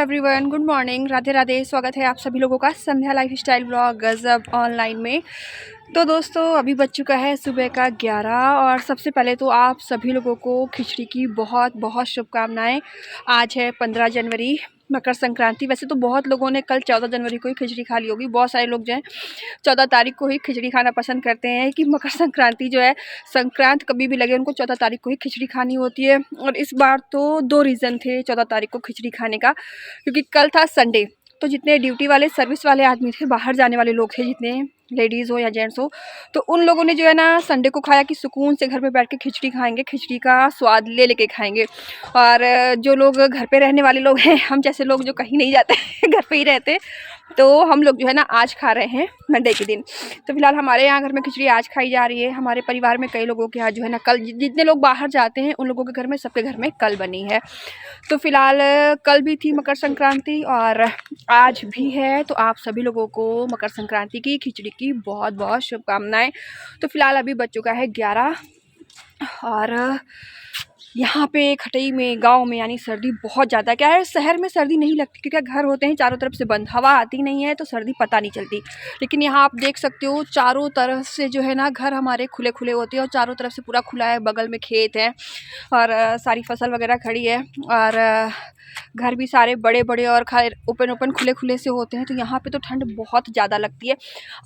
Everyone, good morning, Radhe Radhe. स्वागत है आप सभी लोगों का संध्या लाइफस्टाइल ब्लॉग गजब ऑनलाइन में। तो दोस्तों अभी बज चुका है सुबह का 11 और सबसे पहले तो आप सभी लोगों को खिचड़ी की बहुत बहुत शुभकामनाएं। आज है 15 जनवरी, मकर संक्रांति। वैसे तो बहुत लोगों ने कल 14 जनवरी को ही खिचड़ी खा ली होगी। बहुत सारे लोग जो हैं 14 तारीख को ही खिचड़ी खाना पसंद करते हैं कि मकर संक्रांति जो है, संक्रांत कभी भी लगे उनको 14 तारीख को ही खिचड़ी खानी होती है। और इस बार तो 2 रीज़न थे 14 तारीख को खिचड़ी खाने का, क्योंकि कल था संडे। तो जितने ड्यूटी वाले सर्विस वाले आदमी थे, बाहर जाने वाले लोग थे, जितने लेडीज़ हो या जेंट्स हो, तो उन लोगों ने जो है ना संडे को खाया कि सुकून से घर पे बैठ के खिचड़ी खाएंगे, खिचड़ी का स्वाद ले लेके खाएंगे। और जो लोग घर पे रहने वाले लोग हैं, हम जैसे लोग जो कहीं नहीं जाते घर पे ही रहते, तो हम लोग जो है ना आज खा रहे हैं मंडे के दिन। तो फिलहाल हमारे यहाँ घर में खिचड़ी आज खाई जा रही है। हमारे परिवार में कई लोगों के यहाँ जो है ना कल, जितने लोग बाहर जाते हैं उन लोगों के घर में, सबके घर में कल बनी है। तो फिलहाल कल भी थी मकर संक्रांति और आज भी है। तो आप सभी लोगों को मकर संक्रांति की खिचड़ी की बहुत बहुत शुभकामनाएं। तो फिलहाल अभी बज चुका है 11 और यहाँ पे खटई में, गांव में, यानी सर्दी बहुत ज़्यादा। क्या है, शहर में सर्दी नहीं लगती क्योंकि घर होते हैं चारों तरफ से बंद, हवा आती नहीं है तो सर्दी पता नहीं चलती। लेकिन यहाँ आप देख सकते हो चारों तरफ से जो है ना घर हमारे खुले खुले होते हैं और चारों तरफ से पूरा खुला है, बगल में खेत है और सारी फसल वगैरह खड़ी है और घर भी सारे बड़े बड़े और ओपन ओपन खुले खुले से होते हैं। तो यहाँ पे तो ठंड बहुत ज़्यादा लगती है।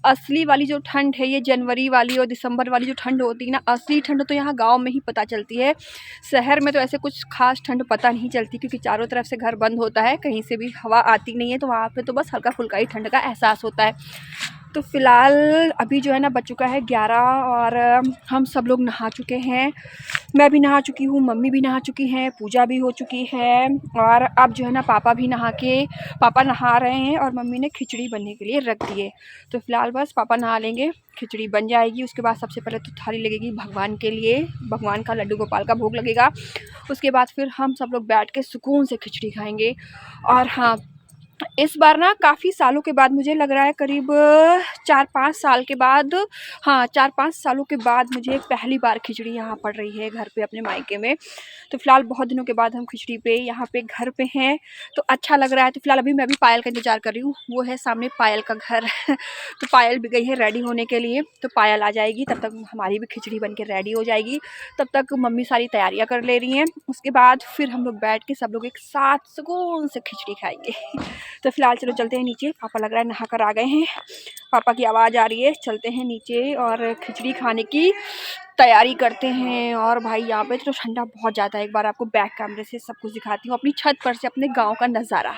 असली वाली जो ठंड है, ये जनवरी वाली और दिसंबर वाली जो ठंड होती है ना, असली ठंड तो यहाँ गांव में ही पता चलती है। शहर में तो ऐसे कुछ खास ठंड पता नहीं चलती क्योंकि चारों तरफ से घर बंद होता है, कहीं से भी हवा आती नहीं है। तो वहाँ पे तो बस हल्का फुल्का ही ठंड का एहसास होता है। तो फिलहाल अभी जो है ना बज चुका है 11 और हम सब लोग नहा चुके हैं। मैं भी नहा चुकी हूँ, मम्मी भी नहा चुकी हैं, पूजा भी हो चुकी है और अब जो है ना पापा नहा रहे हैं और मम्मी ने खिचड़ी बनने के लिए रख दी है। तो फिलहाल बस पापा नहा लेंगे, खिचड़ी बन जाएगी। उसके बाद सबसे पहले तो थाली लगेगी भगवान के लिए, भगवान का लड्डू गोपाल का भोग लगेगा। उसके बाद फिर हम सब लोग बैठ के सुकून से खिचड़ी खाएंगे। और हाँ, इस बार ना काफ़ी सालों के बाद, मुझे लग रहा है करीब 4-5 साल के बाद, हाँ 4-5 सालों के बाद मुझे पहली बार खिचड़ी यहाँ पड़ रही है घर पे अपने मायके में। तो फिलहाल बहुत दिनों के बाद हम खिचड़ी पे यहाँ पे घर पे हैं, तो अच्छा लग रहा है। तो फिलहाल अभी मैं भी पायल का इंतज़ार कर रही हूँ, वो है सामने पायल का घर तो पायल भी गई है रेडी होने के लिए। तो पायल आ जाएगी तब तक हमारी भी खिचड़ी बन के रेडी हो जाएगी। तब तक मम्मी सारी तैयारियाँ कर ले रही हैं। उसके बाद फिर हम लोग बैठ के सब लोग एक साथ सुकून से खिचड़ी खाएंगे। तो फिलहाल चलो चलते हैं नीचे। पापा लग रहा है नहा कर आ गए हैं, पापा की आवाज़ आ रही है। चलते हैं नीचे और खिचड़ी खाने की तैयारी करते हैं। और भाई यहाँ पे तो ठंडा बहुत ज़्यादा है। एक बार आपको बैक कैमरे से सब कुछ दिखाती हूँ, अपनी छत पर से अपने गांव का नज़ारा।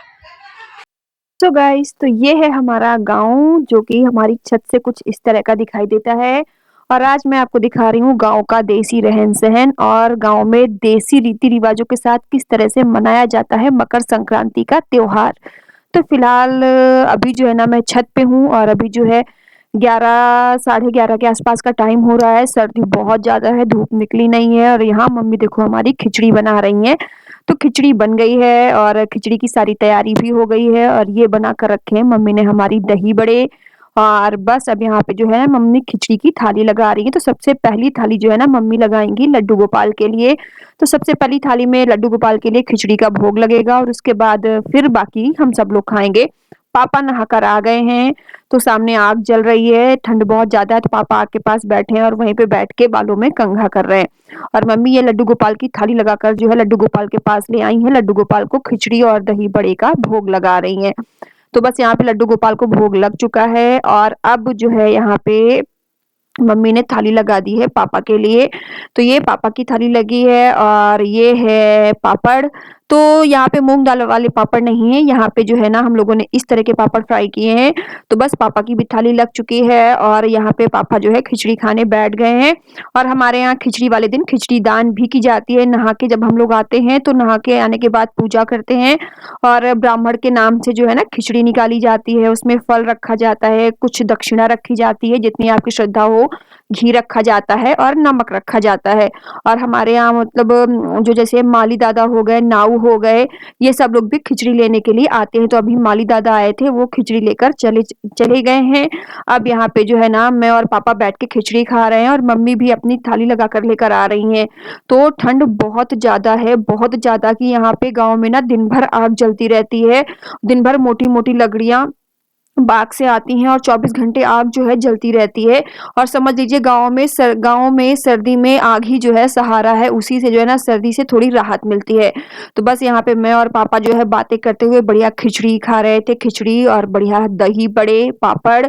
तो गाइस, तो ये है हमारा गांव जो कि हमारी छत से कुछ इस तरह का दिखाई देता है। और आज मैं आपको दिखा रही हूँ गांव का देसी रहन सहन और गांव में देसी रीति रिवाजों के साथ किस तरह से मनाया जाता है मकर संक्रांति का त्योहार। तो फिलहाल अभी जो है ना मैं छत पे हूँ और अभी जो है 11 साढ़े 11 के आसपास का टाइम हो रहा है। सर्दी बहुत ज़्यादा है, धूप निकली नहीं है और यहाँ मम्मी देखो हमारी खिचड़ी बना रही हैं। तो खिचड़ी बन गई है और खिचड़ी की सारी तैयारी भी हो गई है और ये बना कर रखे हैं मम्मी ने हमारी दही बड़े। और बस अब यहाँ पे जो है मम्मी खिचड़ी की थाली लगा रही है। तो सबसे पहली थाली जो है ना मम्मी लगाएंगी लड्डू गोपाल के लिए। तो सबसे पहली थाली में लड्डू गोपाल के लिए खिचड़ी का भोग लगेगा और उसके बाद फिर बाकी हम सब लोग खाएंगे। पापा नहाकर आ गए हैं, तो सामने आग जल रही है, ठंड बहुत ज्यादा है। तो पापा आग के पास बैठे हैं और वहीं पे बैठ के बालों में कंघा कर रहे हैं। और मम्मी ये लड्डू गोपाल की थाली लगाकर जो है लड्डू गोपाल के पास ले आई हैं। लड्डू गोपाल को खिचड़ी और दही बड़े का भोग लगा रही हैं। तो बस यहाँ पे लड्डू गोपाल को भोग लग चुका है और अब जो है यहाँ पे मम्मी ने थाली लगा दी है पापा के लिए। तो ये पापा की थाली लगी है और ये है पापड़। तो यहाँ पे मूंग दाल वाले पापड़ नहीं है, यहाँ पे जो है ना हम लोगों ने इस तरह के पापड़ फ्राई किए हैं। तो बस पापा की भी थाली लग चुकी है और यहाँ पे पापा जो है खिचड़ी खाने बैठ गए हैं। और हमारे यहाँ खिचड़ी वाले दिन खिचड़ी दान भी की जाती है। नहा के जब हम लोग आते हैं तो नहा के आने के बाद पूजा करते हैं और ब्राह्मण के नाम से जो है ना खिचड़ी निकाली जाती है। उसमें फल रखा जाता है, कुछ दक्षिणा रखी जाती है, जितनी आपकी श्रद्धा हो घी रखा जाता है और नमक रखा जाता है। और हमारे यहाँ मतलब जो जैसे माली दादा हो गए, नाऊ हो गए, ये सब लोग भी खिचड़ी लेने के लिए आते हैं। तो अभी माली दादा आए थे, वो खिचड़ी लेकर चले गए हैं। अब यहाँ पे जो है ना मैं और पापा बैठ के खिचड़ी खा रहे हैं और मम्मी भी अपनी थाली लगा कर लेकर आ रही हैं। तो ठंड बहुत ज़्यादा है, बहुत ज़्यादा कि यहाँ पे गाँव में ना दिन भर आग जलती रहती है। दिन भर मोटी-मोटी लकड़ियाँ बाग से आती हैं और 24 घंटे आग जो है जलती रहती है। और समझ लीजिए गाँव में सर्दी में आग ही जो है सहारा है, उसी से जो है ना सर्दी से थोड़ी राहत मिलती है। तो बस यहाँ पे मैं और पापा जो है बातें करते हुए बढ़िया खिचड़ी खा रहे थे, खिचड़ी और बढ़िया दही बड़े, पापड़।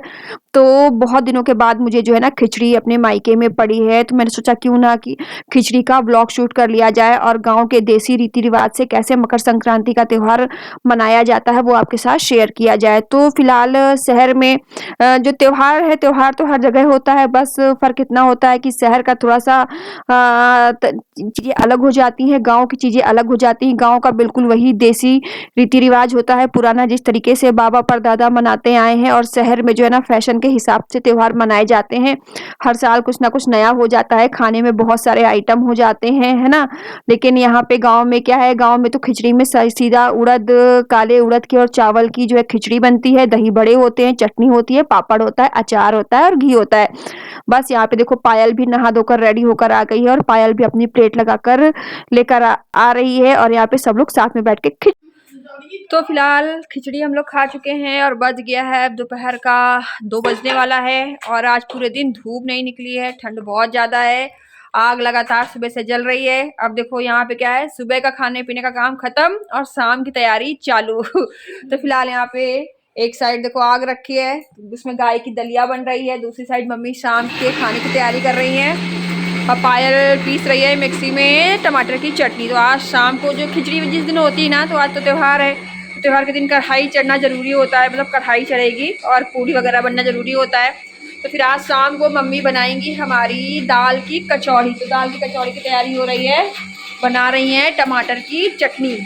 तो बहुत दिनों के बाद मुझे जो है ना खिचड़ी अपने मायके में पड़ी है, तो मैंने सोचा क्यों ना कि खिचड़ी का व्लॉग शूट कर लिया जाए और गाँव के देसी रीति-रिवाज से कैसे मकर संक्रांति का त्योहार मनाया जाता है, वो आपके साथ शेयर किया जाए। तो फिलहाल शहर में जो त्योहार तो हर जगह होता है, बस फ़र्क इतना होता है कि शहर का थोड़ा-सा त चीज़ें अलग हो जाती हैं, गाँव की चीज़ें अलग हो जाती हैं। गाँव का बिल्कुल वही देसी रीति-रिवाज होता है पुराना, जिस तरीके से बाबा परदादा मनाते आए हैं, और शहर में जो है ना फैशन के हिसाब से त्योहार मनाए जाते हैं। हर साल कुछ ना कुछ नया हो जाता है, खाने में बहुत सारे आइटम हो जाते हैं, है ना? लेकिन यहाँ पे गाँव में क्या है, गाँव में तो खिचड़ी में सीधा उड़द, काले उड़द की और चावल की जो है खिचड़ी बनती है, दही बड़े होते हैं, चटनी होती है, पापड़ होता है, अचार होता है और घी होता है। बस यहाँ पे देखो पायल भी नहा धोकर रेडी होकर आ गई है और पायल भी अपनी प्लेट लगाकर लेकर आ रही है, और यहाँ पे सब लोग साथ में बैठ के तो फिलहाल खिचड़ी हम लोग खा चुके हैं और बज गया है अब दोपहर का 2 बजने वाला है। और आज पूरे दिन धूप नहीं निकली है, ठंड बहुत ज़्यादा है, आग लगातार सुबह से जल रही है। अब देखो यहाँ पे क्या है, सुबह का खाने पीने का काम खत्म और शाम की तैयारी चालू। तो फिलहाल यहाँ पे एक साइड देखो आग रखी है, उसमें गाय की दलिया बन रही है, दूसरी साइड मम्मी शाम के खाने की तैयारी कर रही हैं। और पायल पीस रही है मिक्सी में टमाटर की चटनी। तो आज शाम को जो खिचड़ी जिस दिन होती है ना, तो आज तो त्योहार है, तो त्योहार के दिन कढ़ाई चढ़ना ज़रूरी होता है, मतलब कढ़ाई चढ़ेगी और पूड़ी वगैरह बनना ज़रूरी होता है। तो फिर आज शाम को मम्मी बनाएंगी हमारी दाल की कचौड़ी। तो दाल की कचौड़ी की तैयारी हो रही है, बना रही हैं टमाटर की चटनी।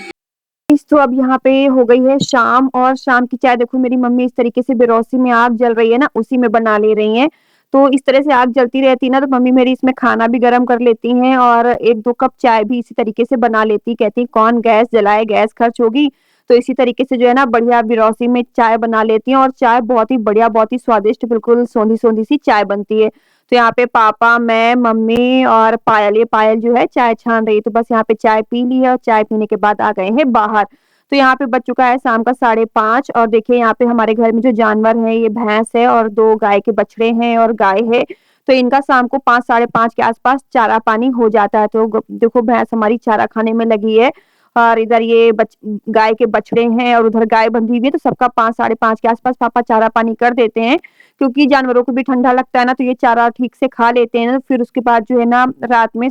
तो अब यहाँ पे हो गई है शाम, और शाम की चाय देखो मेरी मम्मी इस तरीके से बिरौसी में आग जल रही है ना, उसी में बना ले रही हैं। तो इस तरह से आग जलती रहती है ना, तो मम्मी मेरी इसमें खाना भी गरम कर लेती हैं और 1-2 कप चाय भी इसी तरीके से बना लेती। कहती हैं कौन गैस जलाए, गैस खर्च होगी। तो इसी तरीके से जो है ना बढ़िया बिरौसी में चाय बना लेती हैं, और चाय बहुत ही बढ़िया, बहुत ही स्वादिष्ट, बिल्कुल सोंधी-सोंधी सी चाय बनती है। तो यहाँ पे पापा, मैं, मम्मी और पायल, ये पायल जो है चाय छान रही है। तो बस यहाँ पे चाय पी ली है और चाय पीने के बाद आ गए हैं बाहर। तो यहाँ पे बज चुका है शाम का 5:30, और देखिए यहाँ पे हमारे घर में जो जानवर है, ये भैंस है और 2 गाय के बछड़े हैं और गाय है। तो इनका शाम को 5 साढ़े 5 के आसपास चारा पानी हो जाता है। तो देखो भैंस हमारी चारा खाने में लगी है, और इधर ये गाय के बछड़े हैं और उधर गाय बंधी हुई है। तो सबका 5 साढ़े 5 के आसपास पापा चारा पानी कर देते हैं, क्योंकि जानवरों को भी ठंडा लगता है ना, तो ये चारा ठीक से खा लेते हैं ना। फिर उसके बाद जो है ना रात में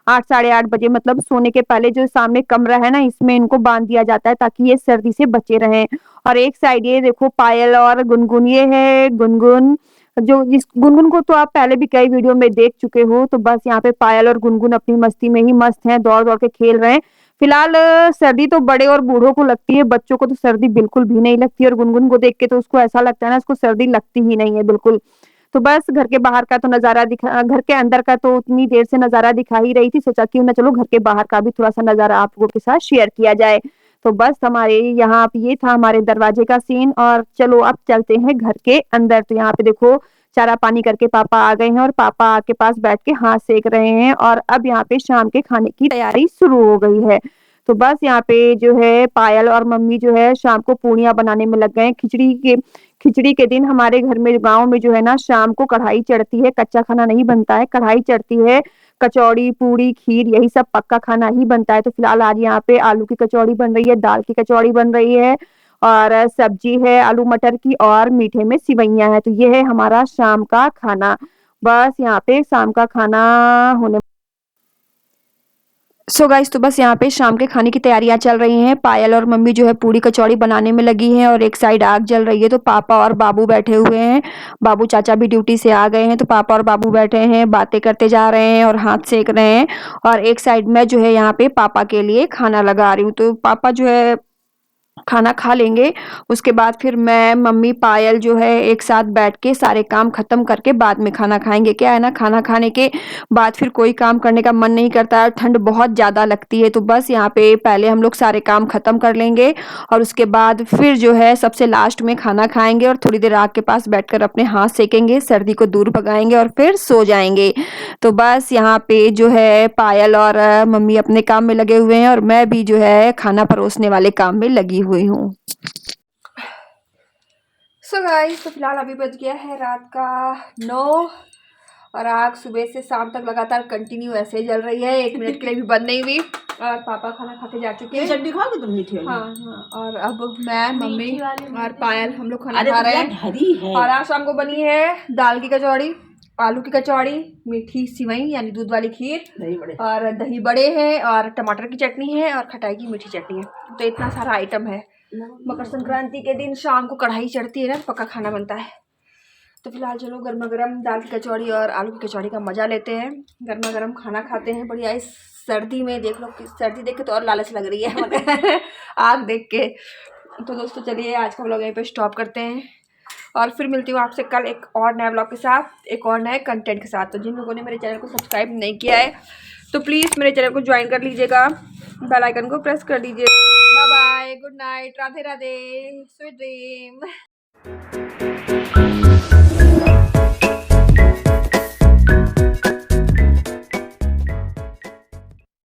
8 साढ़े 8 बजे, मतलब सोने के पहले, जो सामने कमरा है ना, इसमें इनको बांध दिया जाता है ताकि ये सर्दी से बचे रहें। और एक साइड ये देखो पायल और गुनगुन, ये है गुनगुन, जो जिस गुनगुन को तो आप पहले भी कई वीडियो में देख चुके हो। तो बस यहाँ पे पायल और गुनगुन अपनी मस्ती में ही मस्त हैं, दौड़-दौड़ के खेल रहे हैं। फिलहाल सर्दी तो बड़े और बूढ़ों को लगती है, बच्चों को तो सर्दी बिल्कुल भी नहीं लगती, और गुनगुन को देख के तो उसको ऐसा लगता है ना, उसको सर्दी लगती ही नहीं है बिल्कुल। तो बस घर के बाहर का तो नज़ारा दिखा, घर के अंदर का तो उतनी देर से नज़ारा दिखा ही रही थी, सोचा क्यों ना चलो घर के बाहर का भी थोड़ा-सा नज़ारा आप लोगों के साथ शेयर किया जाए। तो बस हमारे यहाँ पे ये था हमारे दरवाजे का सीन, और चलो अब चलते हैं घर के अंदर। तो यहाँ पे देखो चारा पानी करके पापा आ गए हैं, और पापा आग के पास बैठ के हाथ सेक रहे हैं, और अब यहाँ पे शाम के खाने की तैयारी शुरू हो गई है। तो बस यहाँ पे जो है पायल और मम्मी जो है शाम को पूड़ियाँ बनाने में लग गए हैं। खिचड़ी के दिन हमारे घर में, गाँव में जो है ना शाम को कढ़ाई चढ़ती है, कच्चा खाना नहीं बनता है, कढ़ाई चढ़ती है। कचौड़ी, पूड़ी, खीर, यही सब पक्का खाना ही बनता है। तो फिलहाल आज यहाँ पे आलू की कचौड़ी बन रही है, दाल की कचौड़ी बन रही है, और सब्जी है आलू मटर की, और मीठे में सिवैयाँ हैं। तो ये है हमारा शाम का खाना। बस यहाँ पे शाम का खाना होने सो गाइस, तो बस यहाँ पे शाम के खाने की तैयारियां चल रही हैं। पायल और मम्मी जो है पूड़ी कचौड़ी बनाने में लगी हैं, और एक साइड आग जल रही है। तो पापा और बाबू बैठे हुए हैं, बाबू चाचा भी ड्यूटी से आ गए हैं। तो पापा और बाबू बैठे हैं, बातें करते जा रहे हैं और हाथ सेक रहे हैं। और एक साइड में जो है यहाँ पे पापा के लिए खाना लगा रही हूँ। तो पापा जो है खाना खा लेंगे। उसके बाद फिर मैं, मम्मी, पायल जो है एक साथ बैठ के सारे काम ख़त्म करके बाद में खाना खाएँगे। क्या है ना, खाना खाने के बाद फिर कोई काम करने का मन नहीं करता है, ठंड बहुत ज़्यादा लगती है, तो बस यहाँ पे पहले हम लोग सारे काम ख़त्म कर लेंगे और उसके बाद फिर जो है सबसे लास्ट में खाना खाएँगे और थोड़ी देर आग के पास बैठकर अपने हाथ सेकेंगे, सर्दी को दूर भगाएँगे और फिर सो जाएँगे। तो बस यहाँ पे जो है पायल और मम्मी अपने काम में लगे हुए हैं और मैं भी जो है खाना परोसने वाले काम में लगी हुई हूँ। सो गाइस, तो फिलहाल अभी बज गया है रात का 9 और आग सुबह से शाम तक लगातार कंटिन्यू ऐसे ही जल रही है, 1 मिनट के लिए भी बंद नहीं हुई। और पापा खाना खा के जा चुके हैं। चटनी खाओगे तुम मीठी वाली? हाँ हाँ। और अब मैं, मम्मी और पायल हम लोग खाना अरे खा रहे भैया हैं। हरी है। और आज शाम को बनी है दाल की कचौड़ी, आलू की कचौड़ी, मीठी सिवई यानी दूध वाली खीर, दही बड़े और दही बड़े हैं और टमाटर की चटनी है और खटाई की मीठी चटनी है। तो इतना सारा आइटम है। मकर संक्रांति के दिन शाम को कढ़ाई चढ़ती है ना, पक्का खाना बनता है। तो फिलहाल चलो गर्मा गर्म दाल की कचौड़ी और आलू की कचौड़ी का मज़ा लेते हैं, गर्मा गर्म खाना खाते हैं। बढ़िया इस सर्दी में, देख लो कि सर्दी देख के तो और लालच लग रही है आग देख के। तो दोस्तों चलिए आज का व्लॉग यहीं पे स्टॉप करते हैं और फिर मिलती हूँ आपसे कल एक और नए व्लॉग के साथ, एक और नए कंटेंट के साथ। तो जिन लोगों ने मेरे चैनल को सब्सक्राइब नहीं किया है तो प्लीज़ मेरे चैनल को ज्वाइन कर लीजिएगा, बेल आइकन को प्रेस कर दीजिए। Bye bye, good night, Radhe Radhe, sweet dream.